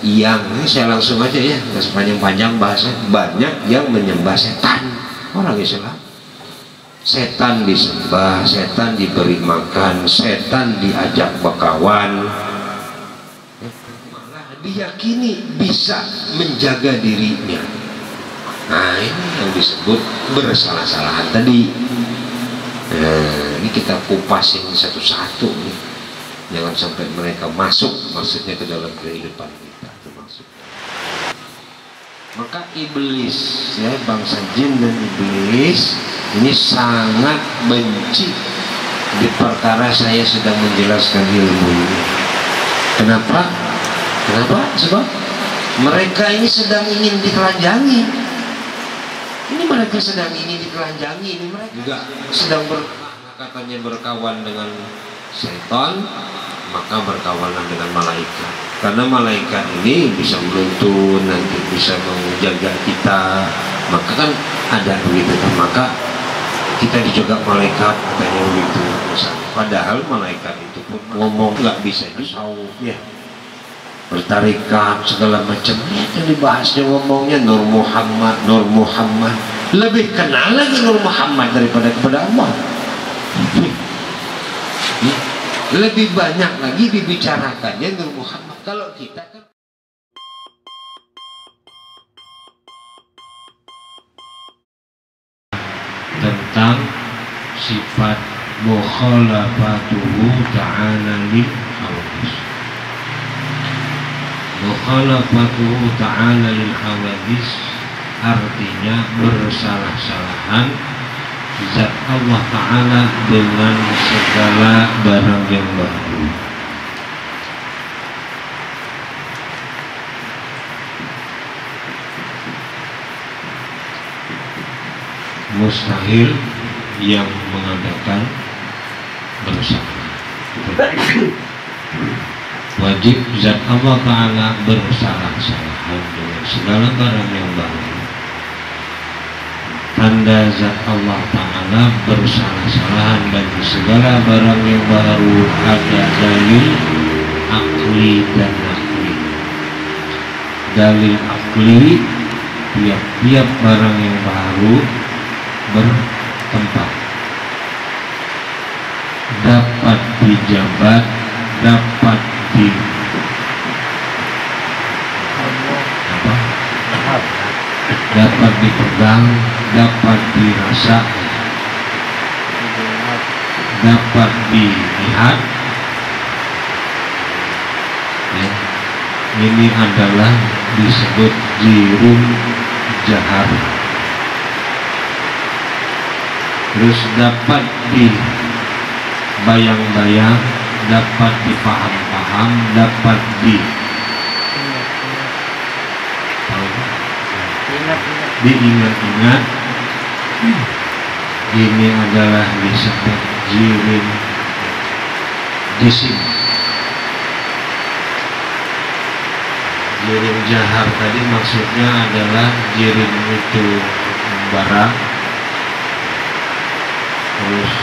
yang, ini saya langsung aja ya, nggak sepanjang-panjang bahasa, banyak yang menyembah setan orang Islam. Setan disembah, setan diberi makan, setan diajak berkawan, malah diyakini bisa menjaga dirinya. Nah ini yang disebut bersalah-salahan tadi. Nah, ini kita kupasin satu-satu nih, jangan sampai mereka masuk maksudnya ke dalam kehidupan kita termasuk. Maka iblis ya, bangsa jin dan iblis ini sangat benci di perkara saya sedang menjelaskan ilmu ini. Kenapa? Sebab mereka ini sedang ingin ditelanjangi. Ini mereka sedang ingin ditelanjangi, ini mereka juga sedang katanya berkawan dengan setan, maka berkawanan dengan malaikat. Karena malaikat ini bisa menuntun, nanti bisa menjaga kita, maka kan ada begitu kan, maka kita dijaga malaikat katanya begitu. Padahal malaikat itu pun ngomong nggak bisa disau, ya. Bertarikat segala macam itu dibahasnya, ngomongnya Nur Muhammad lebih kenal lagi Nur Muhammad daripada kepada Allah. Lebih banyak lagi dibicarakannya Nur Muhammad. Kalau kita kan tentang sifat mukhalafatuhu ta'ala lil hawadis. Mukhalafatuhu ta'ala lil hawadis artinya bersalah-salahan zat Allah Ta'ala dengan segala barang yang baru. Mustahil yang mengadakan bersalah. Wajib zat Allah Ta'ala bersalah-salahan dengan segala barang yang baru. Tanda zat Allah Ta'ala bersalah-salahan bagi segala barang yang baru ada dalil akli dan nakli. Dalil akli, tiap-tiap barang yang baru bertempat, dapat dijabat, dapat dapat dipegang, dapat dirasa, dapat dilihat ya. Ini adalah disebut jirim jahar. Terus dapat dibayang-bayang, dapat dipaham-paham, dapat diingat-ingat. Ini adalah disebut jirim jisim. Jirim jahar tadi maksudnya adalah jirim itu barang, terus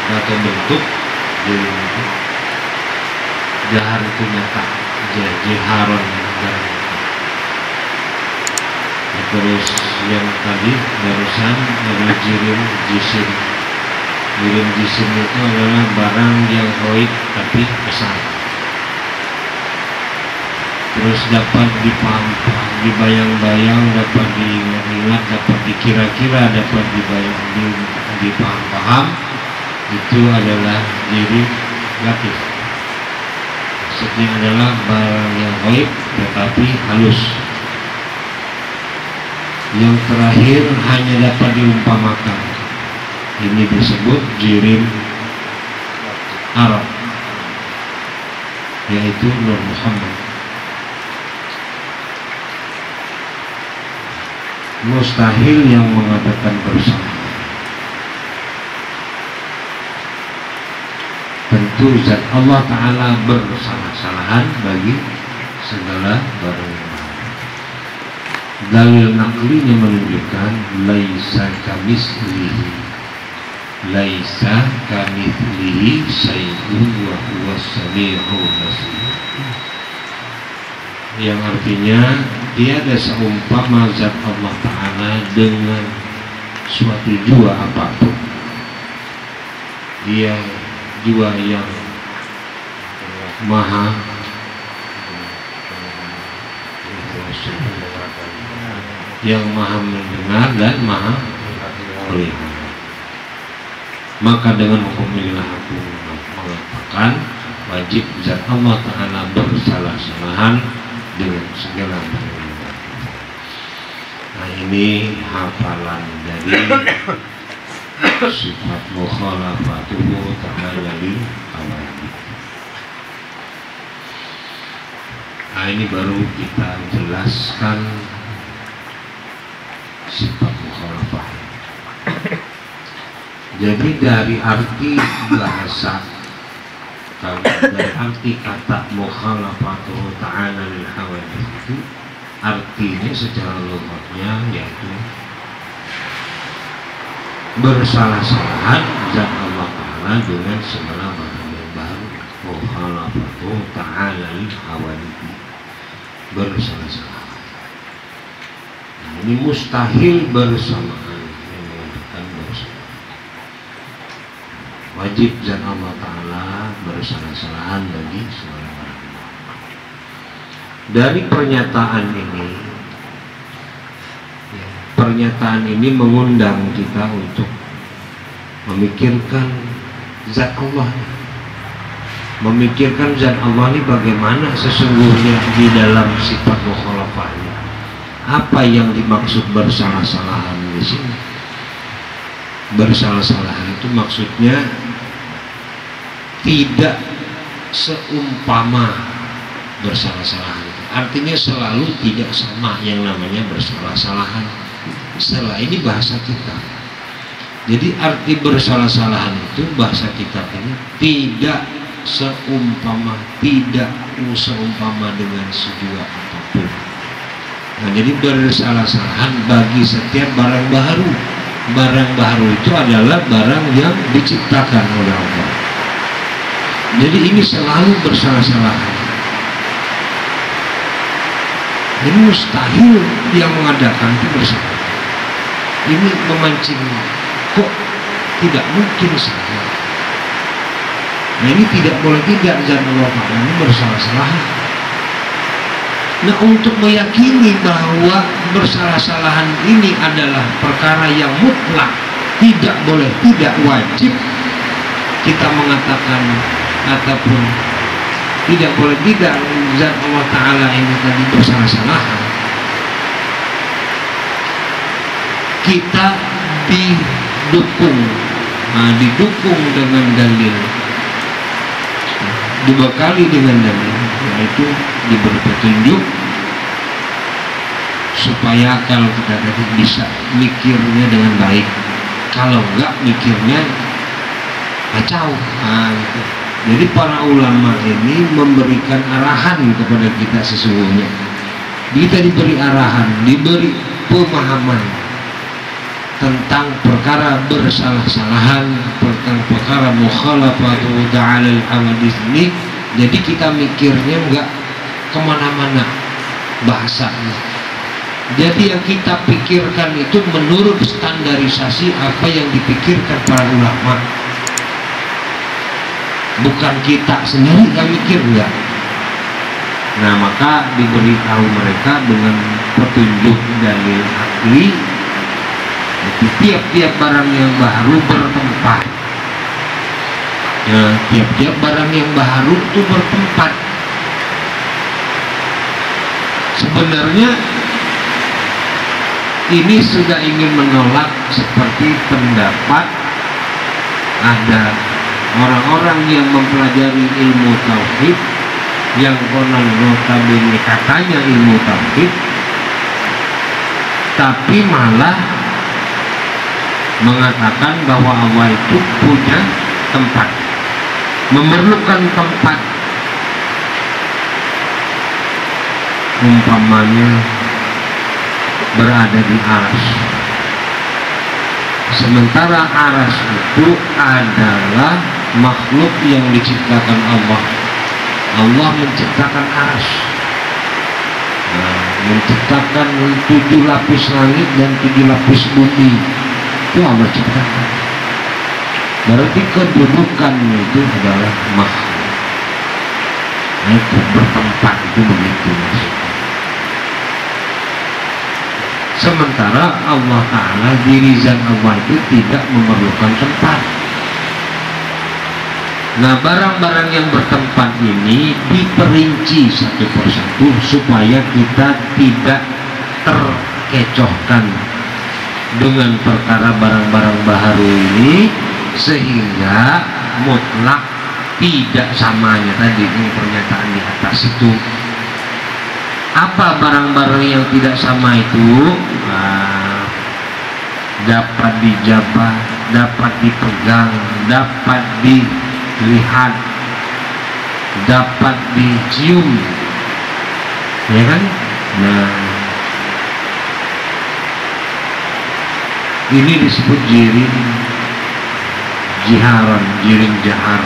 atau bentuk jirim itu. Jahar itu nyata, jiharon barang. Terus yang tadi barusan adalah jirim jisim. Jirim jisim itu adalah barang yang gaib tapi besar. Terus dapat dipaham, dibayang-bayang, dapat diingat-ingat, dapat dikira-kira, dapat dipaham-paham. Itu adalah jirim latif. Maksudnya adalah barang yang gaib tetapi halus. Yang terakhir hanya dapat diumpamakan. Ini disebut jirim Arab, yaitu Nur Muhammad. Mustahil yang mengatakan bersalah. Tentu zat Allah Ta'ala bersalah-salahan bagi segala barang. Dalil naklinya menunjukkan laisa kamitslihi, laisa kamitslihi syai'un wa huwas sami'ul basir. yang artinya tiada seumpama zat Allah Ta'ala dengan suatu jua apapun. Dia jua yang maha mendengar dan maha melihat. Maka dengan hukum inilah aku mengatakan wajib zat Allah Ta'ala bersalah-salahan dengan segala bentuk. Nah, ini hafalan dari sifat mukhalafatuhu ta'ala lil awamir. Nah, ini baru kita jelaskan sifat mukhalafah. Jadi dari arti bahasa, kalau dari arti kata mukhalafatuhu ta'ala lil hawadits itu artinya secara lughatnya yaitu bersalah-salahan zat Allah Ta'ala dengan segala barang yang baru. Mukhalafatuhu ta'ala lil hawadits, bersalah-salahan. Nah, ini mustahil bersamaan, yang mengatakan bersamaan. Wajib zat Allah Ta'ala bersalah-salahan bagi segala barang. Dari pernyataan ini mengundang kita untuk memikirkan zat Allah, memikirkan zat Allah ini bagaimana sesungguhnya di dalam sifat mukhalafahnya. Apa yang dimaksud bersalah-salahan di sini? Bersalah-salahan itu maksudnya tidak seumpama bersalah-salahan. Artinya selalu tidak sama yang namanya bersalah-salahan. Setelah ini bahasa kita. Jadi arti bersalah-salahan itu bahasa kita ini tidak seumpama dengan sejua apapun. Nah, jadi bersalah-salahan bagi setiap barang baru. Barang baru itu adalah barang yang diciptakan oleh Allah. Jadi ini selalu bersalah-salahan. Ini mustahil yang mengadakan itu bersalah. Ini memancing, kok tidak mungkin salah. Nah, ini tidak boleh tidak zat Allah Ta'ala ini bersalah-salahan. Nah, untuk meyakini bahwa bersalah-salahan ini adalah perkara yang mutlak, tidak boleh, tidak wajib kita mengatakan ataupun tidak boleh tidak zat Allah Ta'ala ini tadi bersalah-salahan. Kita didukung dengan dalil, dibekali dengan dalil, yaitu diberi petunjuk supaya kalau kita tadi bisa mikirnya dengan baik. Kalau enggak mikirnya kacau. Gitu. Jadi para ulama ini memberikan arahan kepada kita sesungguhnya. Kita diberi arahan, diberi pemahaman tentang perkara bersalah-salahan, tentang perkara mukhalafatuhu ta'ala lil hawadits ini. Jadi kita mikirnya enggak kemana-mana bahasanya. Jadi yang kita pikirkan itu menurut standarisasi apa yang dipikirkan para ulama. Bukan kita sendiri yang mikir, enggak. Nah, maka diberitahu mereka dengan petunjuk dalil akli. Jadi tiap-tiap barang yang baru bertempat. Ya, tiap-tiap barang yang baru itu bertempat. Sebenarnya ini sudah ingin menolak seperti pendapat ada orang-orang yang mempelajari ilmu tauhid yang konon notabene katanya ilmu tauhid, tapi malah mengatakan bahwa Allah itu punya tempat, memerlukan tempat. Umpamanya berada di aras, sementara aras itu adalah makhluk yang diciptakan Allah. Allah menciptakan aras. menciptakan 7 lapis langit dan 7 lapis bumi. Itu Allah ciptakan. Berarti kedudukannya itu adalah makhluk. Nah, itu bertempat itu begitu maksudnya. Sementara Allah Ta'ala, diri zat Allah itu tidak memerlukan tempat. Nah, barang-barang yang bertempat ini diperinci satu persatu supaya kita tidak terkecohkan dengan perkara barang-barang baharu ini, sehingga mutlak tidak samanya tadi ini pernyataan di atas itu. Apa barang-barang yang tidak sama itu? Dapat dijabah, dapat dipegang, dapat dilihat, dapat dicium, ya kan? Nah, ini disebut jirim jiharan, jirim jahar.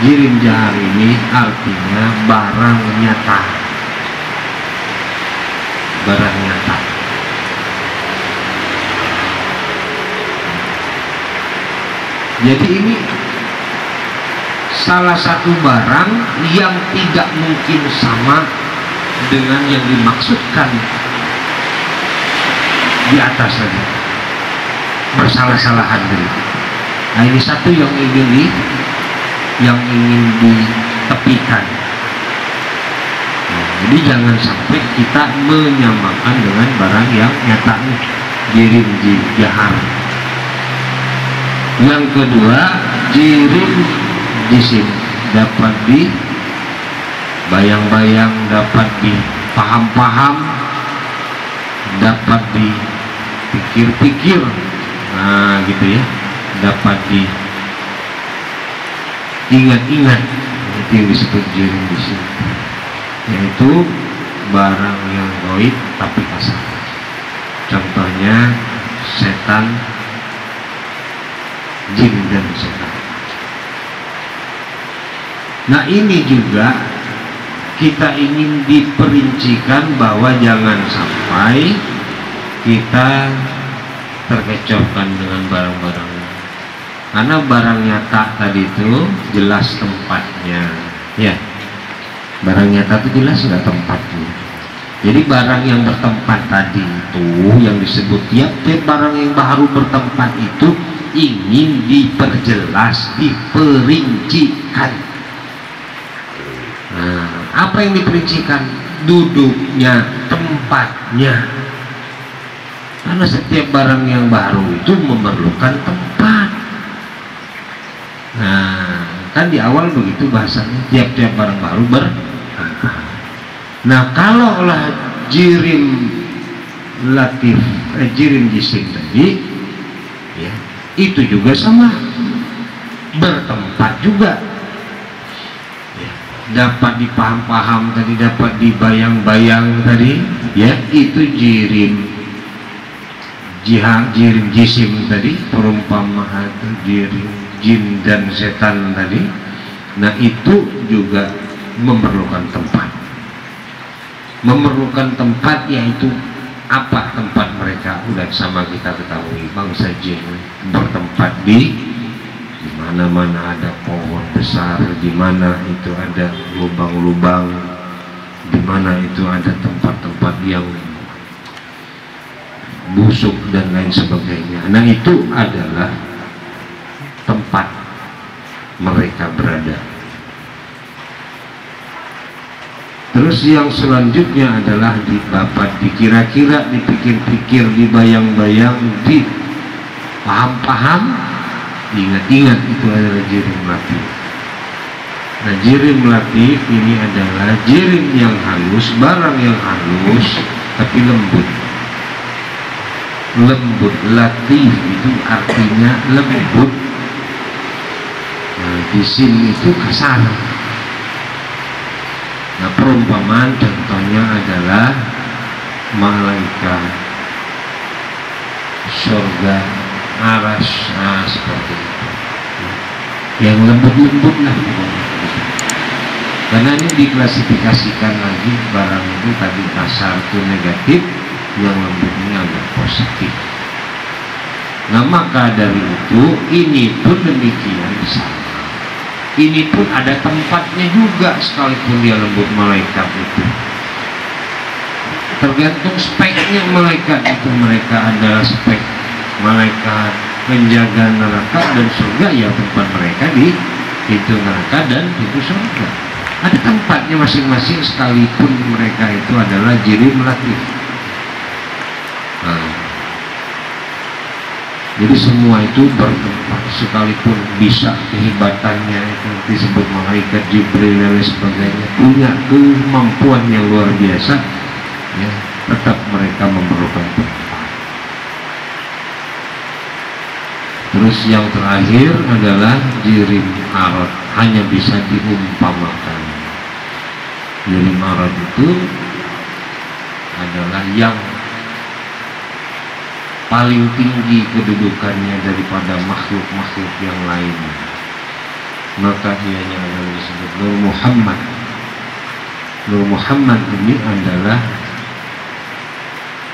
Jirim jahar ini artinya barang nyata, barang nyata. Jadi ini salah satu barang yang tidak mungkin sama dengan yang dimaksudkan di atas tadi, bersalah-salahan tadi. Nah, ini satu yang ingin ditepikan. Nah, jadi jangan sampai kita menyamakan dengan barang yang nyata, jirim jahar. Yang kedua, jirim jisim, dapat dibayang-bayang, dapat dipaham-paham, dapat dipikir-pikir. Nah, gitu ya, dapat diingat-ingat. Itu yang disebut jirim jisim, yaitu barang yang gaib tapi kasar. Contohnya setan, jin dan setan. Nah, ini juga kita ingin diperincikan bahwa jangan sampai kita terkecohkan dengan barang-barang, karena barang nyata tadi itu jelas tempatnya, ya. Barang nyata itu jelas nggak tempatnya. Jadi barang yang bertempat tadi itu yang disebut tiap-tiap barang yang baru bertempat itu ingin diperjelas, diperincikan. Nah, apa yang diperincikan? Duduknya, tempatnya. Karena setiap barang yang baru itu memerlukan tempat. Nah, kan di awal begitu bahasanya, tiap-tiap barang baru bertempat. Nah, kalau olah jirim latif, jirim jisim tadi, ya, itu juga sama, bertempat juga, ya, dapat dipaham-paham tadi, dapat dibayang-bayang tadi, ya, itu jirim jihad, jirim jisim tadi, perumpamaan jirim jin dan setan tadi. Nah, itu juga memerlukan tempat, yaitu apa tempat mereka? Udah sama kita ketahui, bangsa jin bertempat di mana-mana ada pohon besar, di mana itu ada lubang-lubang, di mana itu ada tempat-tempat yang busuk dan lain sebagainya. Nah, itu adalah tempat mereka berada. Terus yang selanjutnya adalah dapat dikira-kira, dipikir-pikir, dibayang-bayang, dipaham-paham, diingat-ingat. Itu adalah jirim latif. Nah, jirim latif ini adalah jirim yang halus, barang yang halus tapi lembut. Lembut, latif itu artinya lembut. Nah, jisim itu kasar. Nah, perumpamaan contohnya adalah malaikat, surga, aras, nah, seperti itu. Yang lembut-lembut lah. Karena ini diklasifikasikan lagi, barang itu tadi kasar itu negatif, yang lembutnya agak positif. Nah maka dari itu ini pun demikian sama. Ini pun ada tempatnya juga sekalipun dia lembut malaikat itu. Tergantung speknya malaikat itu. Mereka adalah spek malaikat penjaga neraka dan surga, ya tempat mereka di pintu neraka dan pintu surga. Ada tempatnya masing-masing sekalipun mereka itu adalah jirim latif. Nah, jadi semua itu bertempat, sekalipun bisa kehebatannya itu disebut malaikat Jibril dan lain sebagainya, punya kemampuan yang luar biasa, ya, tetap mereka memerlukan tempat. Terus yang terakhir adalah jirim arad, hanya bisa diumpamakan. Jirim arad itu adalah yang paling tinggi kedudukannya daripada makhluk-makhluk yang lainnya. Maka ianya adalah disebut Nur Muhammad. Nur Muhammad ini adalah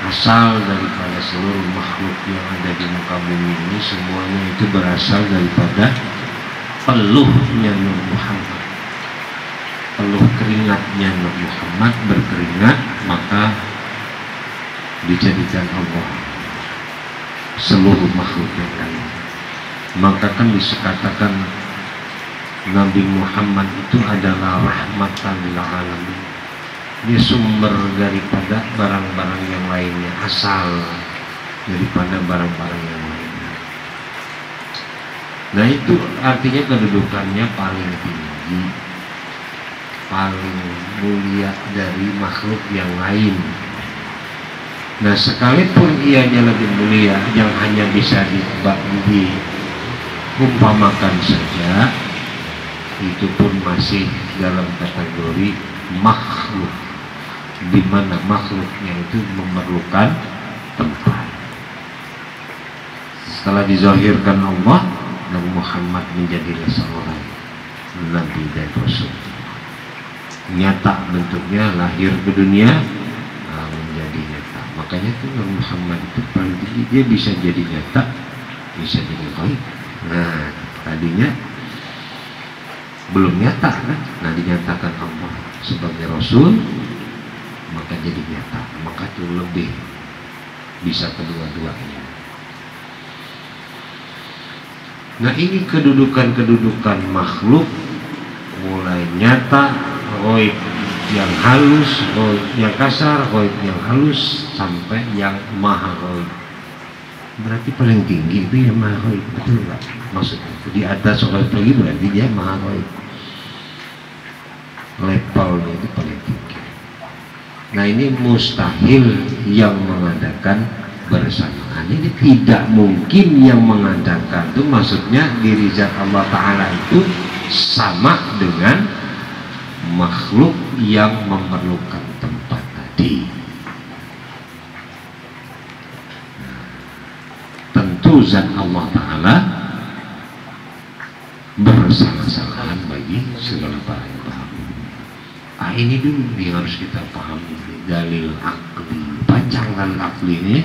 asal daripada seluruh makhluk yang ada di muka bumi ini. Semuanya itu berasal daripada peluhnya Nur Muhammad. Peluh keringatnya Nur Muhammad berkeringat, maka dijadikan Allah seluruh makhluk yang lain. Maka kan dikatakan Nabi Muhammad itu adalah rahmatan lil alamin. Dia sumber daripada barang-barang yang lainnya, asal daripada barang-barang yang lainnya. Nah itu artinya kedudukannya paling tinggi, paling mulia dari makhluk yang lain. Nah sekalipun ianya lebih mulia, yang hanya bisa diumpamakan saja, itu pun masih dalam kategori makhluk, di mana makhluknya itu memerlukan tempat. Setelah dizahirkan Allah, Nabi Muhammad menjadilah seorang Nabi dan Rasul. Nyata bentuknya, lahir ke dunia, menjadi nyata. Makanya itu Nabi Muhammad itu paling tinggi, dia bisa jadi nyata, bisa jadi gaib. Nah tadinya belum nyata kan, nah dinyatakan Allah sebagai Rasul, maka jadi nyata. Maka itu lebih bisa kedua-duanya. Nah ini kedudukan-kedudukan makhluk, mulai nyata, gaib yang halus, gaib yang kasar, gaib yang halus, sampai yang maha gaib. Berarti paling tinggi itu yang maha gaib, betul nggak? Maksudnya di atas gaib lagi berarti dia maha gaib. Levelnya itu paling tinggi. Nah ini mustahil yang mengadakan bersamaan. Ini tidak mungkin yang mengadakan itu, maksudnya diri zat Allah Ta'ala itu sama dengan makhluk yang memerlukan tempat tadi. Tentu zat Allah Ta'ala bersalah-salahan bagi segala barang. Ini dulu yang harus kita pahami, dalil akli, panjangan akli ini.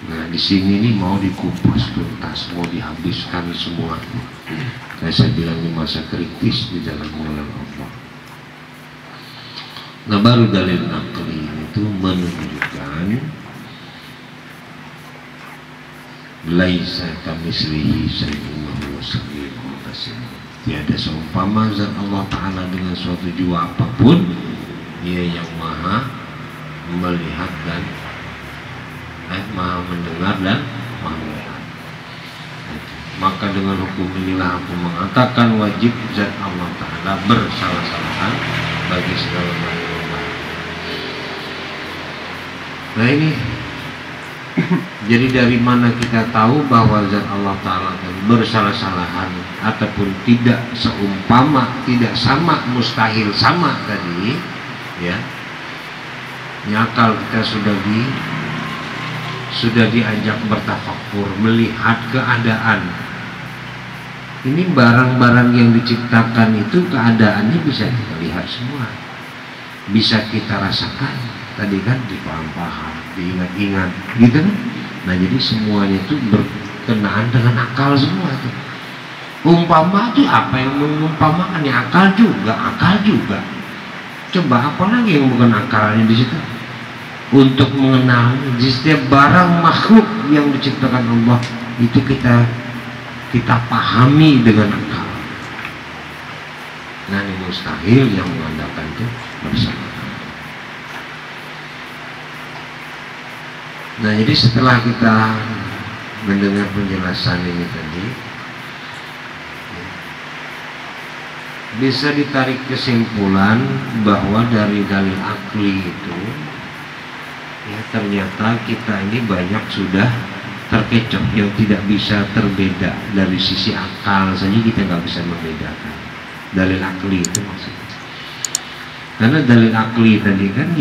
Nah di sini nih mau dikupas tuntas, mau dihabiskan semua. Saya bilang ini masa kritis di dalam mengenal Allah. Nah baru dalil akli itu menunjukkan laisa kamitslihi syai'un wa huwas samiul basir. Tiada seumpama zat Allah Ta'ala dengan suatu jiwa apapun, dia yang maha melihat dan maha mendengar dan maha melihat. Maka dengan hukum inilah aku mengatakan wajib zat Allah Ta'ala bersalah-salahan bagi segala makhluk. Nah ini jadi dari mana kita tahu bahwa zat Allah Ta'ala bersalah-salahan ataupun tidak seumpama, tidak sama, mustahil sama tadi, ya. Ini akal kita sudah diajak bertafakur, melihat keadaan Ini barang-barang yang diciptakan itu keadaannya bisa kita lihat semua, bisa kita rasakan. Tadi kan dipaham-paham, diingat-ingat, gitu kan? Nah jadi semuanya itu berkenaan dengan akal semua tuh. Umpama itu apa yang mengumpamakan ya, akal juga. Coba apa lagi yang bukan akalnya di situ? Untuk mengenal di setiap barang makhluk yang diciptakan Allah itu kita pahami dengan akal. Nah ini mustahil yang mengandalkan itu bersama. Nah jadi setelah kita mendengar penjelasan ini tadi, bisa ditarik kesimpulan bahwa dari dalil akli itu ya ternyata kita ini banyak sudah terkecoh yang tidak bisa terbeda. Dari sisi akal saja kita nggak bisa membedakan dalil akli itu maksudnya. Karena dalil akli tadi kan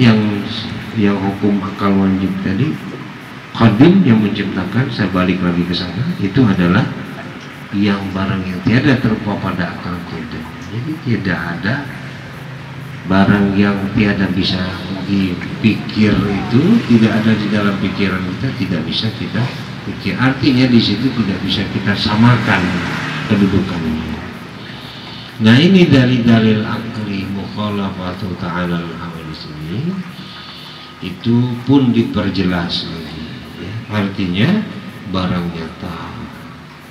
yang hukum akal wajib tadi, qadim yang menciptakan, saya balik lagi ke sana, itu adalah yang barang yang tiada terupa pada akal kita. Jadi tidak ada barang yang tiada bisa dipikir, itu tidak ada di dalam pikiran kita, tidak bisa kita pikir. Artinya di situ tidak bisa kita samakan kedudukannya. Nah ini dari dalil akli mukhalafatu ta'ala al-hawadis ini itu pun diperjelas lagi ya. Artinya barang nyata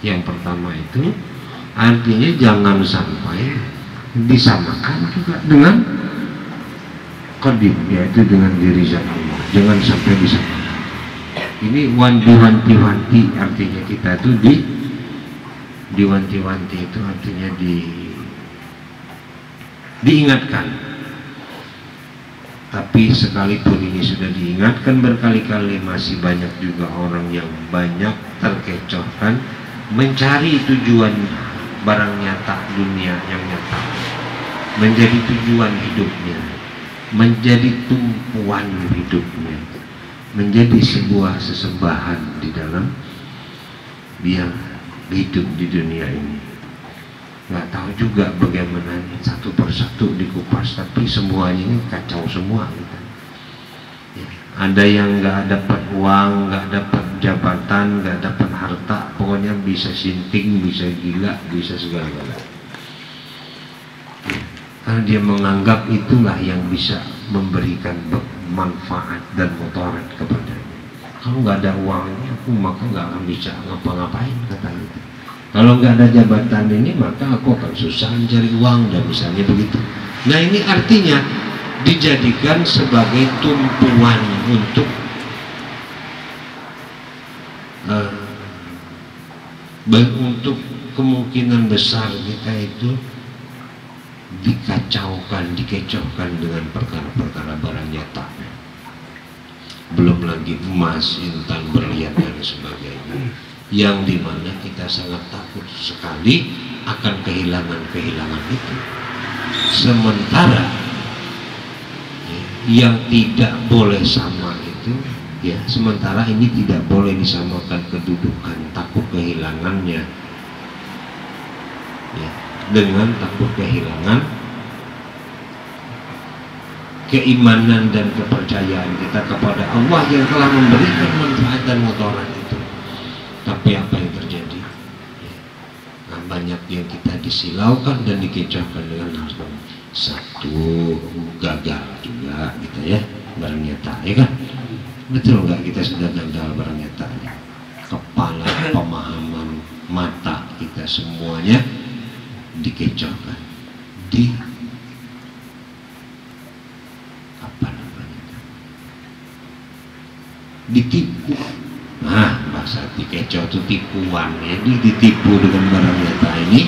yang pertama itu artinya jangan sampai disamakan juga dengan qadim, yaitu dengan diri zat Allah. Jangan sampai disamakan. Ini wanti-wanti artinya kita itu diwanti-wanti itu artinya diingatkan. Tapi sekalipun ini sudah diingatkan berkali-kali, masih banyak juga orang yang banyak terkecohkan mencari tujuan barang nyata dunia yang nyata menjadi tujuan hidupnya, menjadi tumpuan hidupnya, menjadi sebuah sesembahan di dalam dia hidup di dunia ini. Nggak tahu juga bagaimana satu persatu dikupas, tapi semuanya ini kacau semua gitu. Ya, ada yang nggak dapat uang, nggak dapat jabatan, nggak dapat harta, pokoknya bisa sinting, bisa gila, bisa segala-galanya. Ya, karena dia menganggap itulah yang bisa memberikan manfaat dan motorat kepadanya. Kalau nggak ada uangnya, aku maka nggak akan bisa ngapa-ngapain, kata itu. Kalau nggak ada jabatan ini, maka aku akan susah mencari uang, dan misalnya begitu. Nah ini artinya dijadikan sebagai tumpuan untuk untuk kemungkinan besar kita itu dikacaukan, dikecohkan dengan perkara-perkara barang nyata. Belum lagi emas, intan, berlian dan sebagainya, yang dimana kita sangat takut sekali akan kehilangan itu. Sementara yang tidak boleh sama itu ya, sementara ini tidak boleh disamakan kedudukan takut kehilangannya ya, dengan takut kehilangan keimanan dan kepercayaan kita kepada Allah yang telah memberikan manfaat dan motoran itu. Tapi apa yang terjadi? Nah, banyak yang kita disilaukan dan dikecohkan dengan hal satu, gagal juga gitu ya, barang nyata ya kan? Betul nggak kita sudah gagal barang nyatanya? Kepala, pemahaman, mata kita semuanya dikecohkan, ditipu. Nah, bahasa dikecoh itu tipuan, jadi ditipu dengan barang nyata ini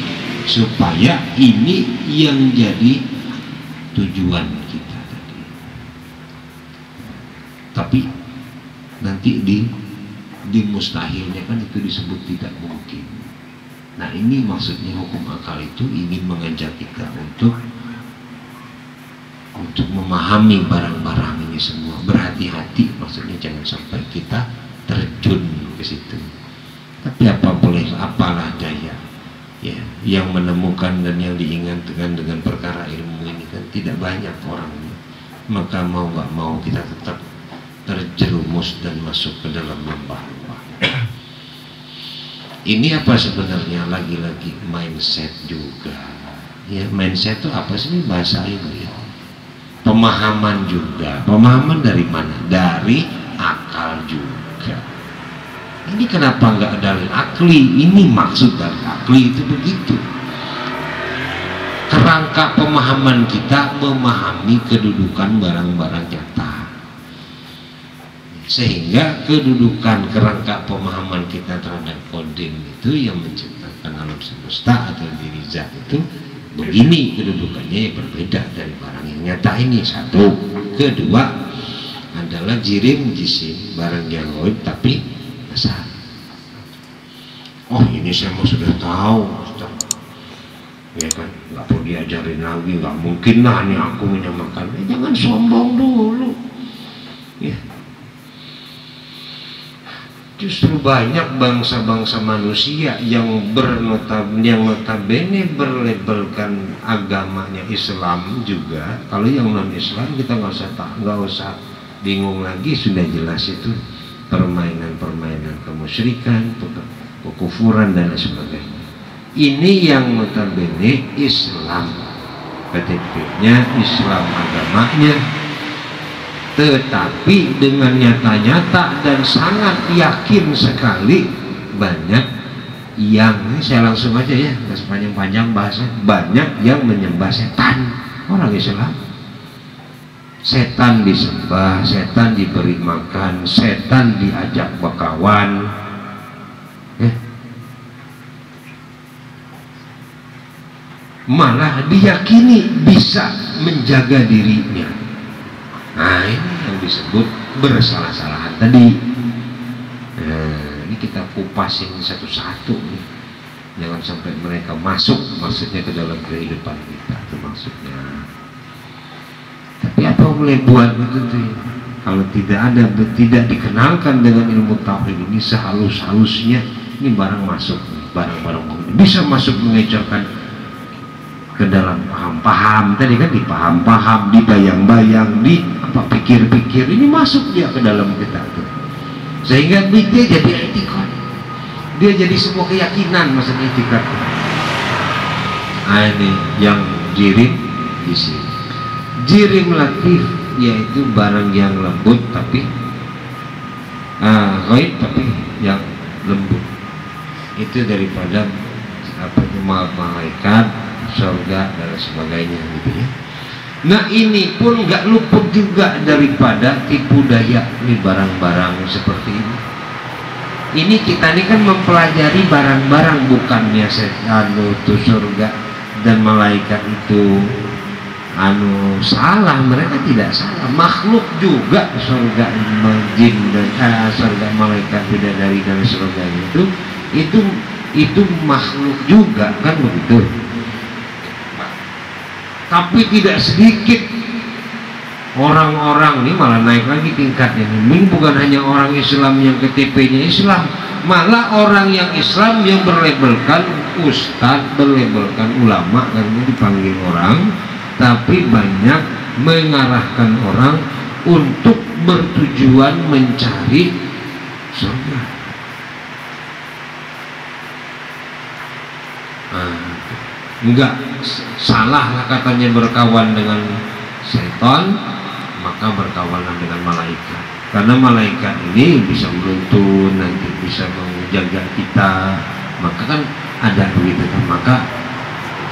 supaya ini yang jadi tujuan kita tadi. Tapi nanti di mustahilnya kan itu disebut tidak mungkin. Nah ini maksudnya hukum akal itu ingin mengajak kita untuk memahami barang-barang ini semua, berhati-hati, maksudnya jangan sampai kita terjun ke situ. Tapi apalah daya, ya, yang menemukan dan yang diingatkan dengan perkara ilmu ini kan tidak banyak orangnya. Maka mau nggak mau kita tetap terjerumus dan masuk ke dalam lembah-lembah. Ini apa sebenarnya? Lagi-lagi mindset juga. Ya, mindset itu apa sih bahasa itu ya? Pemahaman juga. Pemahaman dari mana? Dari akal juga. Ini kenapa nggak dari akli? Ini maksud dari akli itu begitu. Kerangka pemahaman kita memahami kedudukan barang-barang nyata, sehingga kedudukan kerangka pemahaman kita terhadap kodim itu yang menciptakan alam semesta atau diri zat itu begini kedudukannya, yang berbeda dari barang yang nyata ini. Satu. Kedua adalah jirim jisim, barang yang gaib tapi besar. Oh ini saya mau sudah tahu, Ustaz. Ya kan, nggak perlu diajarin lagi, nggak mungkin lah nih aku menyamakan. Jangan sombong dulu. Ya. Justru banyak bangsa-bangsa manusia yang notabene berlabelkan agamanya Islam juga. Kalau yang non Islam kita nggak usah bingung lagi, sudah jelas itu permainan kemusyrikan, kekufuran dan lain sebagainya. Ini yang notabene Islam, KTP-nya Islam agamanya, tetapi dengan nyata-nyata dan sangat yakin sekali banyak yang, ini saya langsung aja ya, nggak sepanjang-panjang bahasa, banyak yang menyembah setan orang Islam. Setan disembah, setan diberi makan, setan diajak berkawan. Malah diyakini bisa menjaga dirinya. Nah ini yang disebut bersalah-salahan tadi. Ini kita kupasin satu-satu nih. Jangan sampai mereka masuk, maksudnya ke dalam kehidupan kita, itu maksudnya. Tapi apa boleh buat itu tuh? Kalau tidak dikenalkan dengan ilmu tauhid ini sehalus-halusnya, ini barang masuk, barang-barang bisa masuk mengecohkan ke dalam paham-paham tadi kan, di paham-paham, di bayang-bayang, di apa pikir-pikir, ini masuk dia ke dalam kita tuh. Sehingga dia jadi etikot, dia jadi sebuah keyakinan maksudnya etikot. Nah ini yang jirim di sini. Jirim latif yaitu barang yang lembut tapi gaib tapi yang lembut. Itu daripada apa itu malaikat, surga dan sebagainya gitu ya. Nah ini pun nggak luput juga daripada tipu daya nih barang-barang seperti ini. Ini kita ini kan mempelajari barang-barang, bukannya itu surga dan malaikat itu salah. Mereka tidak salah, makhluk juga surga, jin dan surga, malaikat, bidadari dan surga itu makhluk juga kan begitu. Tapi tidak sedikit orang-orang ini malah naik lagi tingkatnya. Ini bukan hanya orang Islam yang KTP-nya Islam, malah orang yang Islam yang berlabelkan ustadz, berlabelkan ulama, karena dipanggil orang, tapi banyak mengarahkan orang untuk bertujuan mencari surga. Enggak salah lah katanya berkawan dengan setan, maka berkawanlah dengan malaikat, karena malaikat ini bisa menuntun, nanti bisa menjaga kita, maka kan ada begitu kan, maka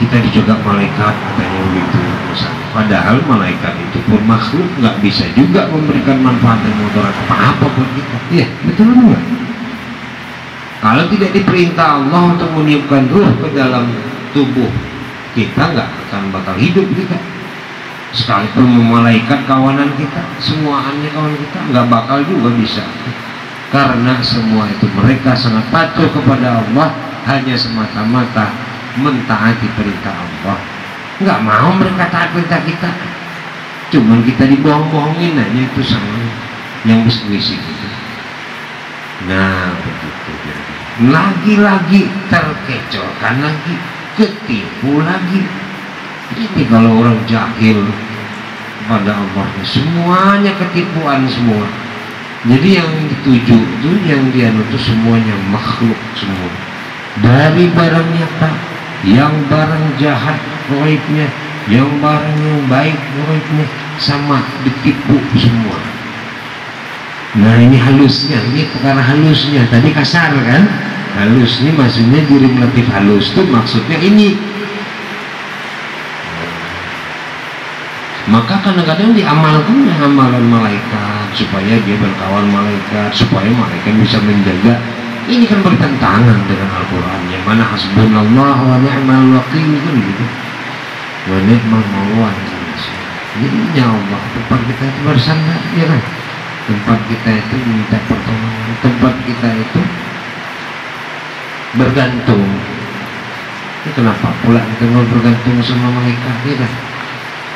kita dijaga malaikat katanya begitu misalnya. Padahal malaikat itu pun makhluk, nggak bisa juga memberikan manfaat dan mudarat apa-apa buat kita. Iya betul enggak? Kalau tidak diperintah Allah untuk meniupkan ruh ke dalam tubuh kita, nggak akan bakal hidup kita. Sekalipun malaikat kawanan kita, semuanya kawan kita, nggak bakal juga bisa, karena semua itu mereka sangat patuh kepada Allah, hanya semata-mata mentaati perintah Allah. Nggak mau mereka taat perintah kita, cuman kita dibohong-bohongin aja, itu sama yang bisnis gitu. Nah begitu. lagi-lagi terkecohkan lagi, ketipu lagi. Ini kalau orang jahil pada Allah, semuanya ketipuan semua. Jadi yang dituju itu, yang dianu itu semuanya makhluk semua, dari barang nyata, yang barang jahat gaibnya, yang barang yang baik gaibnya, sama ditipu semua. Nah ini halusnya, ini perkara halusnya. Tadi kasar kan, halus ini maksudnya diri relatif halus itu maksudnya ini. Maka kadang-kadang diamalkan amalan malaikat supaya dia berkawan malaikat, supaya malaikat bisa menjaga. Ini kan bertentangan dengan Al-Quran, yang mana hasbunallah wa ni'mal wakil kan gitu, wa ni'mal mawla. Jadi ya Allah, tempat kita itu bersandar, ya kan? Tempat kita itu minta pertolongan, tempat kita itu bergantung. Ini kenapa pula kita mau bergantung sama malaikat, ya kan?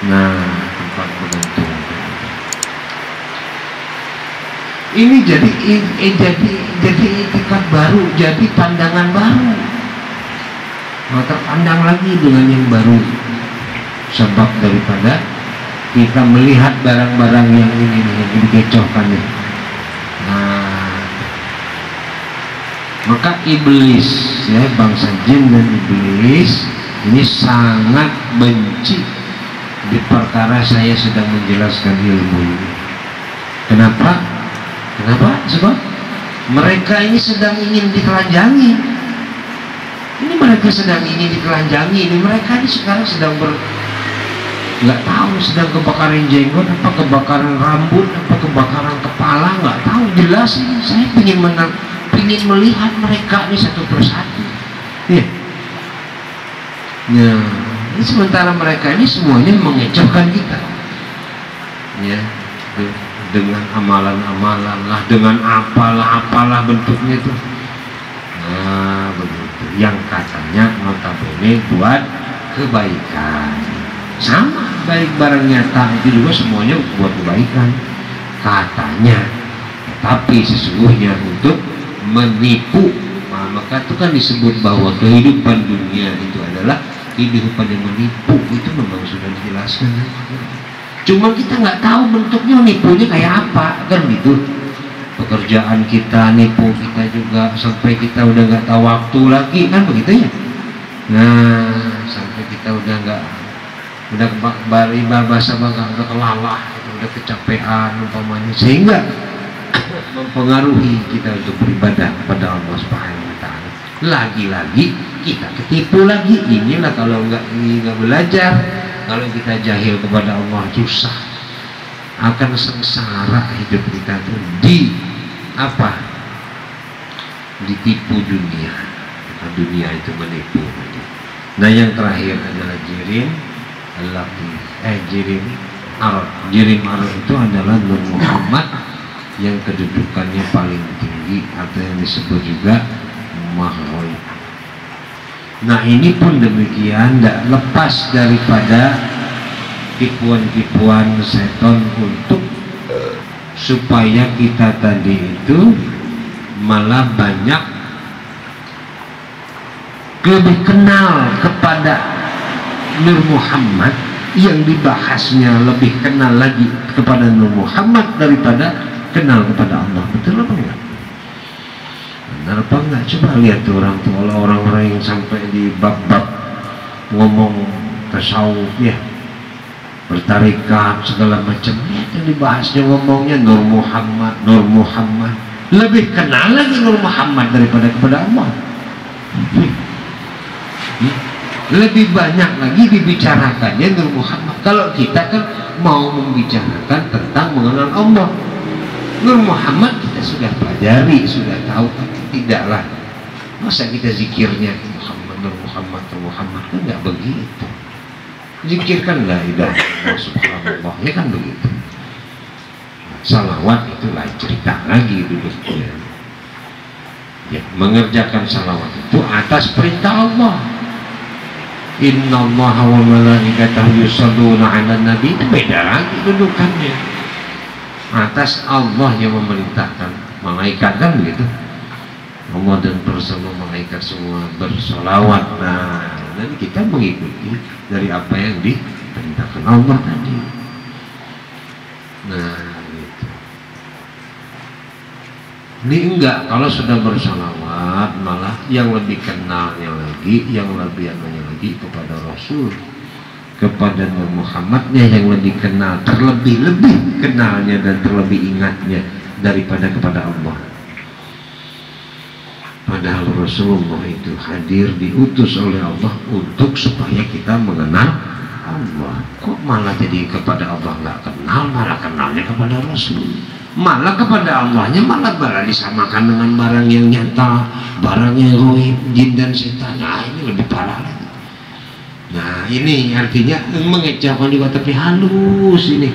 Nah, tempat bergantung ini jadi etikat baru, jadi pandangan baru. Maka pandang lagi dengan yang baru, sebab daripada kita melihat barang-barang yang ini yang dikecohkan nih. Nah, maka iblis, ya, bangsa jin dan iblis ini sangat benci di perkara saya sedang menjelaskan ilmu ini. Kenapa? Sebab mereka ini sedang ingin ditelanjangi. Ini mereka sedang ingin ditelanjangi. Ini mereka ini sekarang sedang nggak tahu sedang kebakaran jenggot, apa kebakaran rambut, apa kebakaran kepala, nggak tahu. Jelas ini saya ingin melihat mereka ini satu persatu. Ya. Nah, ini sementara mereka ini semuanya mengecohkan kita, ya, dengan amalan-amalan lah, dengan apalah bentuknya itu. Nah, begitu. Yang katanya notabene buat kebaikan, sama baik barang nyata itu juga semuanya buat kebaikan katanya, tapi sesungguhnya untuk menipu. Nah, maka itu kan disebut bahwa kehidupan dunia itu adalah kehidupan yang menipu. Itu memang sudah dijelaskan. Cuma kita nggak tahu bentuknya nipunya kayak apa, kan gitu. Pekerjaan kita nipu kita juga, sampai kita udah nggak tahu waktu lagi, kan begitu ya. Nah, sampai kita udah bahasa bangga, udah kelalah, udah kecapean umpamanya, sehingga mempengaruhi kita untuk beribadah kepada Allah Subhanahu wa Ta'ala. Lagi-lagi kita ketipu lagi. Inilah kalau nggak belajar, kalau kita jahil kepada Allah, susah, akan sengsara hidup kita tuh ditipu dunia. Dunia itu menipu. Nah, yang terakhir adalah jirim Arab itu adalah Nur Muhammad yang kedudukannya paling tinggi, atau yang disebut juga Mahroib. Nah, ini pun demikian, tidak lepas daripada tipuan-tipuan setan untuk supaya kita tadi itu malah banyak lebih kenal kepada Nur Muhammad, yang dibahasnya lebih kenal lagi kepada Nur Muhammad daripada kenal kepada Allah. Betul apa enggak? Benar apa enggak? Coba lihat tuh orang-orang yang sampai di bab-bab ngomong tasawuf, ya, bertarikat segala macam, itu dibahasnya ngomongnya Nur Muhammad, lebih kenal lagi Nur Muhammad daripada kepada Allah. Lebih banyak lagi dibicarakannya Nur Muhammad. Kalau kita kan mau membicarakan tentang mengenal Allah, Nur Muhammad kita sudah pelajari, sudah tahu, tapi tidaklah masa kita zikirnya Muhammad, Nur Muhammad, Nur Muhammad, kan nggak begitu. Zikirkan la ilaha illallah subhanallah, ya kan begitu. Salawat itu lain cerita lagi duduknya. Ya, mengerjakan salawat itu atas perintah Allah. Innallaha wa malaikatahu yusholluna 'alan nabi, itu beda lagi dudukannya. Atas Allah yang memerintahkan, malaikat kan begitu. Allah dan bersama malaikat semua bersolawat. Nah, dan kita mengikuti dari apa yang diperintahkan Allah tadi. Nah, gitu. Ini enggak, kalau sudah bersolawat malah yang lebih kenalnya lagi, yang lebih anunya lagi kepada Rasul, kepada Muhammadnya yang lebih kenal, terlebih-lebih kenalnya dan terlebih ingatnya daripada kepada Allah. Padahal Rasulullah itu hadir, diutus oleh Allah untuk supaya kita mengenal Allah. Kok malah jadi kepada Allah nggak kenal, malah kenalnya kepada Rasul. Malah kepada Allahnya malah disamakan dengan barang yang nyata, barang yang goib, jin dan setan. Nah, ini lebih parah lagi. Nah, ini artinya mengecaukan juga, tapi halus ini.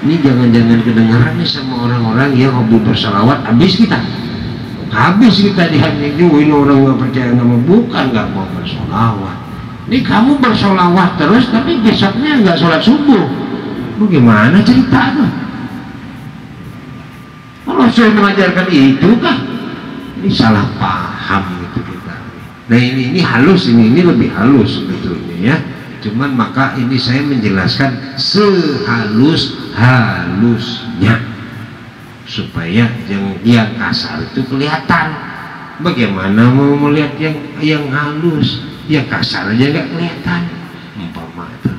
Ini jangan-jangan kedengaran nih sama orang-orang yang hobi bersalawat. Habis kita dihanjuin orang nggak percaya, nggak mau bersolawat. Ini kamu bersolawat terus tapi besoknya nggak sholat subuh, bagaimana cerita tuh? Kalau saya mengajarkan itu kah? Ini salah paham gitu kita. Nah, ini halus, ini lebih halus sebetulnya ya. Cuman maka ini saya menjelaskan sehalus-halusnya supaya yang kasar itu kelihatan. Bagaimana mau melihat yang halus? Ya kasar aja nggak kelihatan. Umpama itu.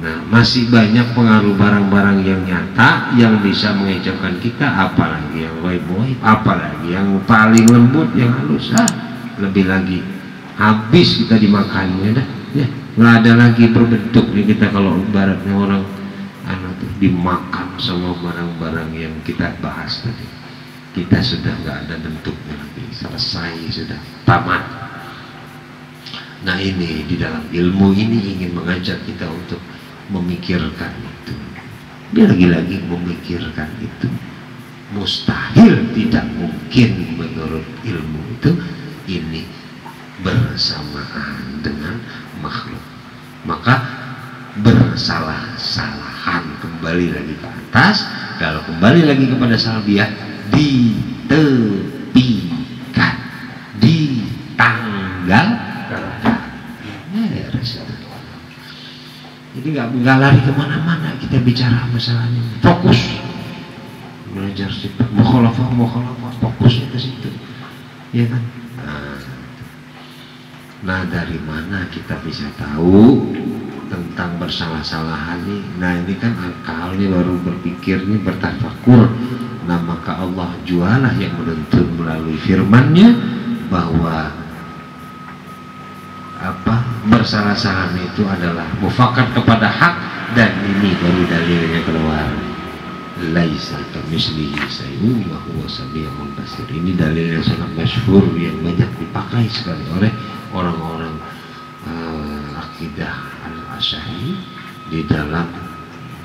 Nah, masih banyak pengaruh barang-barang yang nyata yang bisa mengejauhkan kita, apalagi yang goib-goib, apalagi yang paling lembut, yang halus. Lebih lagi habis kita dimakannya dah. Ya, nggak ada lagi berbentuk nih kita kalau ibaratnya orang dimakan sama barang-barang yang kita bahas tadi. Kita sudah nggak ada bentuknya lagi, selesai, sudah tamat. Nah, ini di dalam ilmu ini ingin mengajak kita untuk memikirkan itu. Dia lagi-lagi memikirkan itu. Mustahil, tidak mungkin menurut ilmu itu ini bersamaan dengan makhluk. Maka bersalah-salahan, kembali lagi ke atas. Kalau kembali lagi kepada salbiah, ditepikan, ditanggal. Jadi nggak lari kemana-mana, kita bicara masalahnya, fokus belajar sifat mukhalafah, fokusnya ke situ, ya kan? Nah, dari mana kita bisa tahu tentang bersalah-salahan ini? Nah, ini kan akal nih, baru berpikir nih, bertafakur. Nah, maka Allah jualah yang menuntun melalui firman-Nya bahwa bersalah-salahan itu adalah mufakat kepada hak, dan ini baru dalilnya keluar. Laisa kamitslihi syai'un wa huwa samiul basir. Ini dalil yang sangat masyhur yang banyak dipakai sekali oleh orang-orang akidah al-Asy'ari di dalam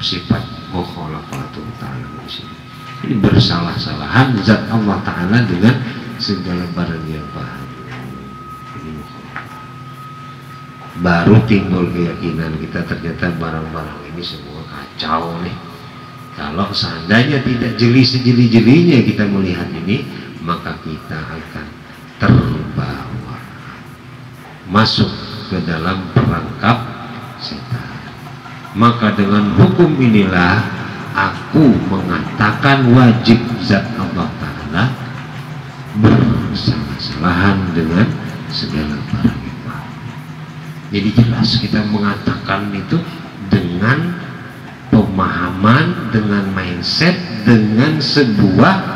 sifat mukhalafatul ta'ala. Ini bersalah-salahan zat Allah Ta'ala dengan segala barang yang baik. Baru timbul keyakinan kita, ternyata barang-barang ini semua kacau nih. Kalau seandainya tidak jeli sejeli-jelinya kita melihat ini, maka kita akan terbawa masuk ke dalam perangkap setan. Maka dengan hukum inilah aku mengatakan wajib zat Allah Ta'ala bersalah-salahan dengan segala barang. Jadi jelas kita mengatakan itu dengan pemahaman, dengan mindset, dengan sebuah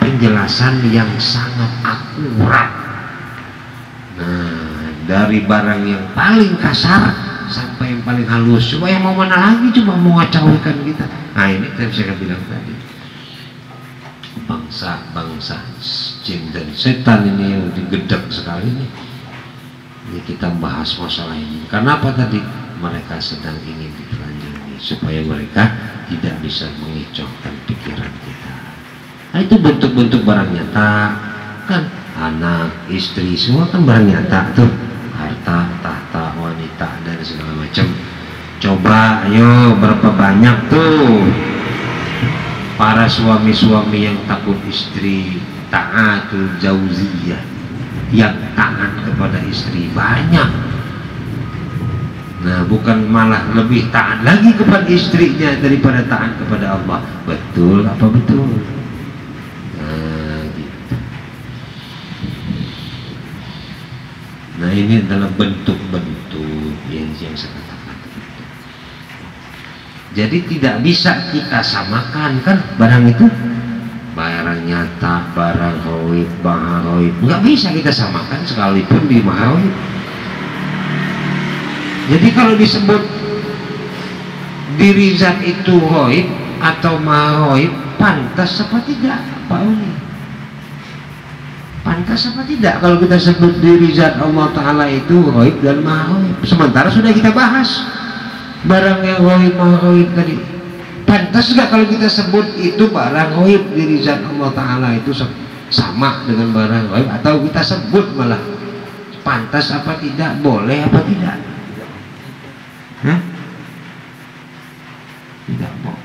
penjelasan yang sangat akurat. Nah, dari barang yang paling kasar sampai yang paling halus. Coba yang mau mana lagi, coba mau ngacaukan kita. Nah, ini saya bilang tadi, bangsa jin dan setan ini yang digedek sekali nih. Ini kita bahas masalah ini. Karena apa tadi? Mereka sedang ingin ditelanjangi supaya mereka tidak bisa mengicaukan pikiran kita. Nah, itu bentuk-bentuk barang nyata kan, anak, istri, semua kan barang nyata tuh, harta, tahta, wanita dan segala macam. Coba, ayo, berapa banyak tuh para suami-suami yang takut istri ta'atul jauziyah, yang taat kepada istri banyak. Nah, bukan malah lebih taat lagi kepada istrinya daripada taat kepada Allah. Betul apa betul? Nah, gitu. Nah, ini adalah bentuk-bentuk yang saya katakan. Jadi tidak bisa kita samakan kan barang itu, barang nyata, barang ghaib, barang ghaib, nggak bisa kita samakan sekalipun di ghaib. Jadi kalau disebut diri zat itu ghaib atau maha ghaib, pantas apa tidak Pak Uni? Pantas apa tidak kalau kita sebut diri zat Allah Ta'ala itu ghaib dan maha ghaib? Sementara sudah kita bahas barang yang ghaib maha ghaib tadi. Pantas nggak kalau kita sebut itu barang ghaib, diri zat Allah Ta'ala itu sama dengan barang ghaib, atau kita sebut malah pantas apa tidak, boleh apa tidak? Hah? Tidak boleh.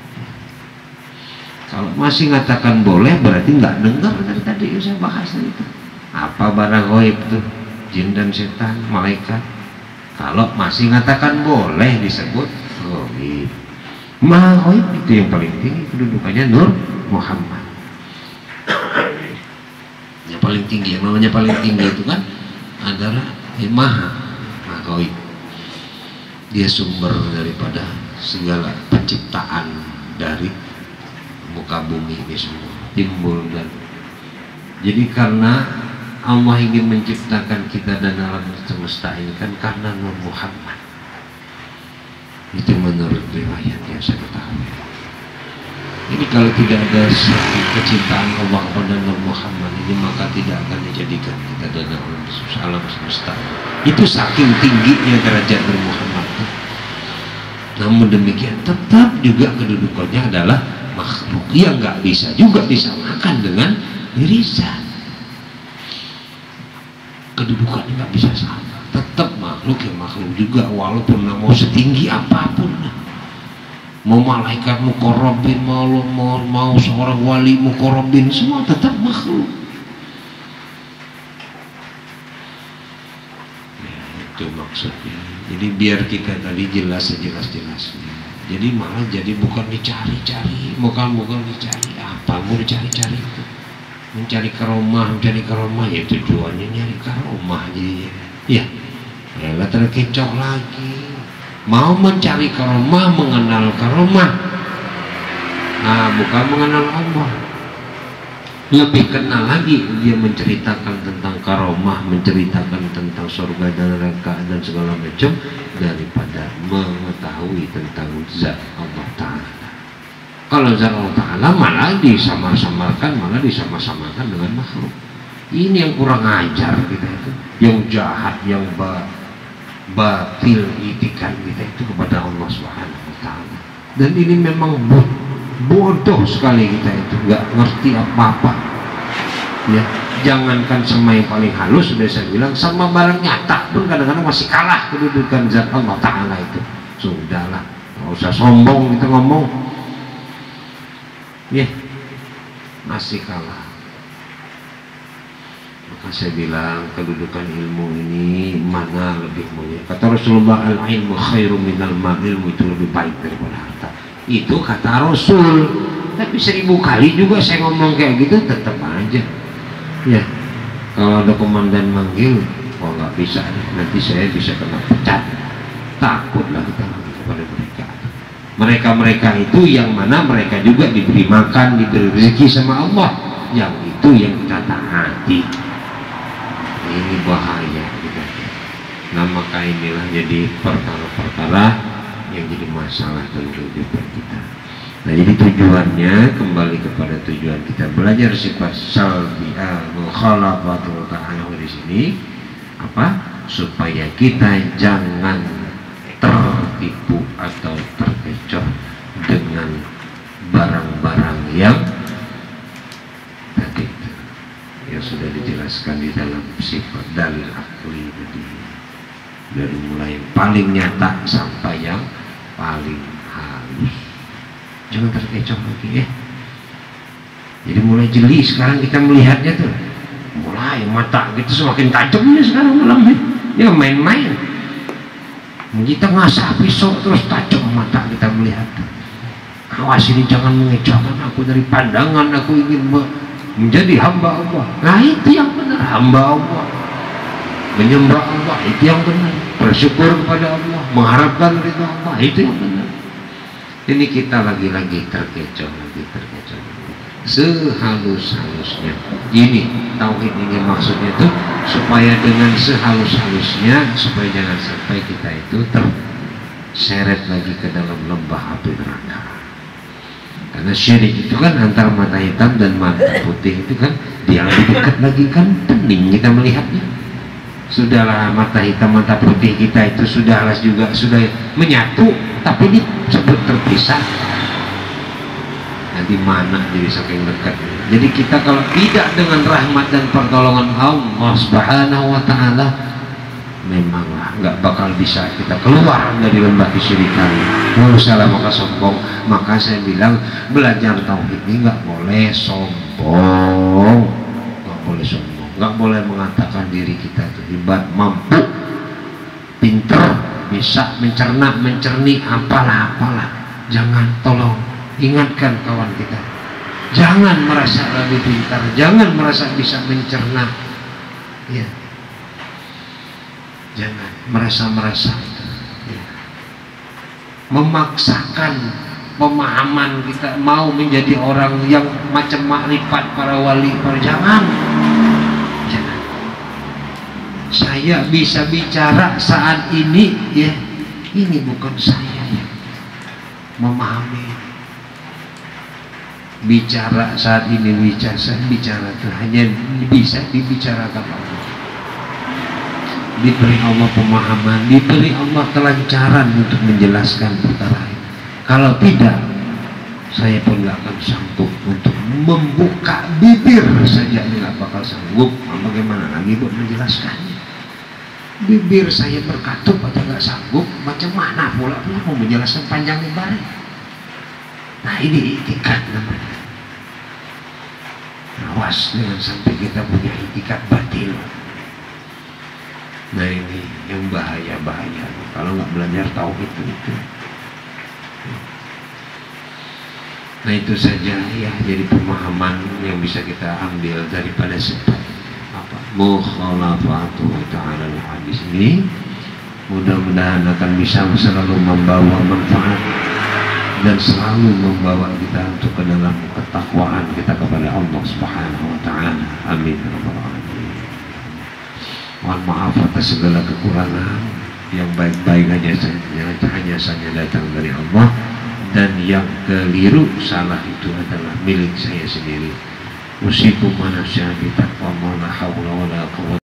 Kalau masih ngatakan boleh berarti nggak dengar dari tadi yang saya bahas tadi itu. Apa barang ghaib itu? Jin dan setan, malaikat. Kalau masih ngatakan boleh disebut ghaib. Maha ghaib itu yang paling tinggi kedudukannya, Nur Muhammad. Yang paling tinggi, yang namanya paling tinggi itu kan adalah maha ghaib. Dia sumber daripada segala penciptaan dari muka bumi ini semua timbul. Dan jadi karena Allah ingin menciptakan kita dan alam semesta ini kan karena Nur Muhammad. Itu menurut riwayat yang saya ketahui. Jadi kalau tidak ada kecintaan Allah kepada Nur Muhammad ini, maka tidak akan dijadikan kita dan alam semesta. Itu saking tingginya derajat Nur Muhammad. Namun demikian tetap juga kedudukannya adalah makhluk yang nggak bisa juga disamakan dengan diri zat. Kedudukannya nggak bisa sama. Tetap makhluk ya makhluk juga, walaupun mau setinggi apapun. Mau malaikat muqarrabin, mau seorang wali muqarrabin, semua tetap makhluk. Ya, itu maksudnya. Jadi biar kita tadi jelas sejelas-jelasnya. Jadi malah jadi bukan dicari-cari, bukan dicari apa, mau dicari-cari itu. Mencari karomah ya tujuannya nyari karomah jadinya. Ya, rela terkecoh lagi. Mau mencari karomah, mengenal karomah. Nah, bukan mengenal Allah. Lebih kenal lagi, dia menceritakan tentang karomah, menceritakan tentang surga dan neraka dan segala macam, daripada mengetahui tentang zat Allah Ta'ala. Kalau zat Allah Ta'ala malah disama-samakan dengan makhluk. Ini yang kurang ajar kita itu, yang jahat, yang batil itikan kita itu kepada Allah Subhanahu wa Ta'ala. Dan ini memang bodoh sekali kita itu, nggak ngerti apa-apa. Ya, jangankan sama yang paling halus, sudah saya bilang, sama barang nyata pun kadang-kadang masih kalah kedudukan zat Allah Ta'ala itu. Sudahlah, nggak usah sombong kita ngomong. Ya, masih kalah. Maka saya bilang kedudukan ilmu ini mana lebih mulia. Kata Rasulullah, al-ilmu khairum minal mal, ilmu itu lebih baik daripada harta. Itu kata Rasul. Tapi 1000 kali juga saya ngomong kayak gitu, tetap aja. Ya, kalau ada komandan manggil, oh nggak bisa, nanti saya bisa kena pecat. Takutlah kita kepada mereka. Mereka itu yang mana mereka juga diberi makan, diberi rezeki sama Allah. Yang itu yang kita taati. Ini bahaya gitu. Nah, maka inilah jadi perkara-perkara yang jadi masalah dalam kehidupan kita. Nah, jadi tujuannya kembali kepada tujuan kita belajar sifat salbiah mukhalafatul ta'ala di sini apa? Supaya kita jangan tertipu atau terkecoh dengan barang-barang yang tadi yang sudah dijelaskan di dalam sifat dalil akli tadi, dari mulai yang paling nyata sampai yang paling halus. Jangan terkecoh lagi ya. Jadi mulai jeli sekarang kita melihatnya tuh, mulai mata gitu semakin tajamnya sekarang malam ya main-main. Kita ngasah pisau terus tajam mata kita melihat. Awas ini jangan mengejauhkan aku dari pandangan, aku ingin menjadi hamba Allah. Nah itu yang benar, hamba Allah, menyembah Allah, itu yang benar, bersyukur kepada Allah, mengharapkan ridha Allah, itu yang benar. Ini kita lagi-lagi terkecoh, sehalus-halusnya. Ini tauhid ini maksudnya itu supaya dengan sehalus-halusnya, supaya jangan sampai kita itu terseret lagi ke dalam lembah api neraka. Karena syirik itu kan antara mata hitam dan mata putih itu kan dia lebih dekat lagi kan, pening kita melihatnya. Sudahlah mata hitam mata putih kita itu sudahlah juga sudah menyatu, tapi disebut terpisah. Nah di mana jadi saking dekat. Jadi kita kalau tidak dengan rahmat dan pertolongan Allah Subhanahu wa Ta'ala, memanglah nggak bakal bisa kita keluar dari lembah kesyirikan. Kalau salah maka sombong. Maka saya bilang belajar tauhid ini nggak boleh sombong, nggak boleh sombong, nggak boleh mengatakan diri kita itu hebat, mampu, pinter, bisa mencerna, mencerni, apalah. Jangan, tolong ingatkan kawan kita, jangan merasa lebih pintar, jangan merasa bisa mencerna, ya. Jangan merasa ya. Memaksakan pemahaman kita mau menjadi orang yang macam makrifat para wali, jangan. Saya bisa bicara saat ini ya, ini bukan saya yang memahami. Bicara saat ini, saya bicara itu hanya bisa dibicarakan Allah. Diberi Allah pemahaman, diberi Allah kelancaran untuk menjelaskan perkara ini. Kalau tidak, saya pun nggak akan sanggup untuk membuka bibir saja, nggak bakal sanggup. Bagaimana lagi buat menjelaskannya? Bibir saya berkatup aja nggak sanggup, macam mana pula mau menjelaskan panjang lebar? Nah ini itikat namanya. Awas jangan sampai kita punya itikat batil. Nah ini yang bahaya kalau nggak belajar tauhid itu. Nah itu saja ya, jadi pemahaman yang bisa kita ambil daripada sifat mukhalafatu ta'ala hadis ini. Mudah-mudahan akan bisa selalu membawa manfaat dan selalu membawa kita untuk ke dalam ketakwaan kita kepada Allah Subhanahu wa Ta'ala. Amin. Mohon maaf atas segala kekurangan. Yang baik-baik hanya saja datang dari Allah, dan yang keliru salah itu adalah milik saya sendiri. Usikum wa nafsi bi taqwa la haula wala quwwata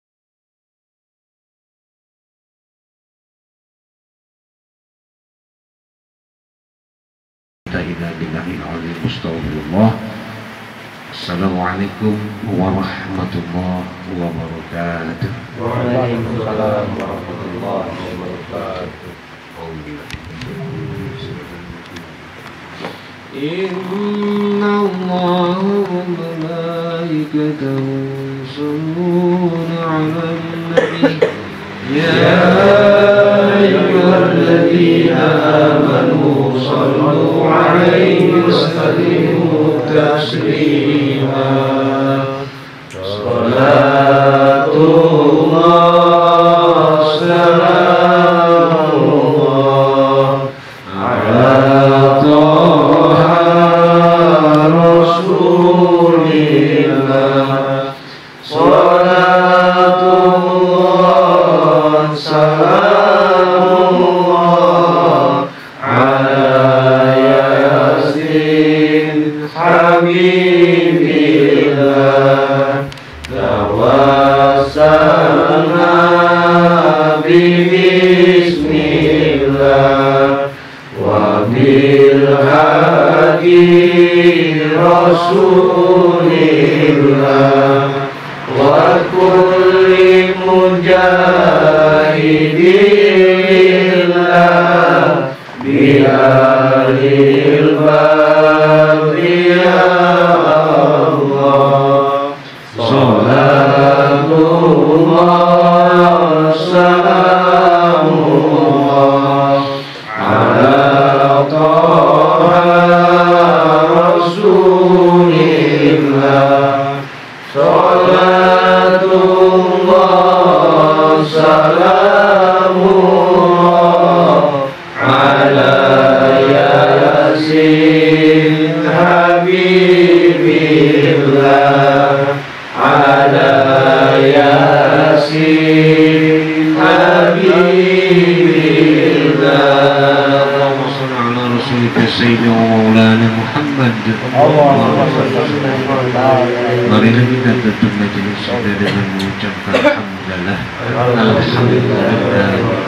illa billahil azim. Astaghfirullah. Assalamualaikum warahmatullahi wabarakatuh. Waalaikumsalam warahmatullahi wabarakatuh. Inna Allah wa malaikatahu yusalluna 'alan nabi ya ayyuhalladzina amanu sallu 'alaihi wa sallimu taslima. Salatullah salamullah ala Taha Rasulillah. Salatullah salamullah ala Yasin Habibillah. Tawassalna bismillah wa bil hadi Rasulillah wa kulli mujahidillah bi alil badriyah. salamullah ala yasin habibillah ala yasin habibillah. Allahumma shalli ala rasulika sayyidina wa maulana Muhammad. Marilah kita tutup majelis kita dengan mengucapkan alhamdulillah. Alhamdulillah.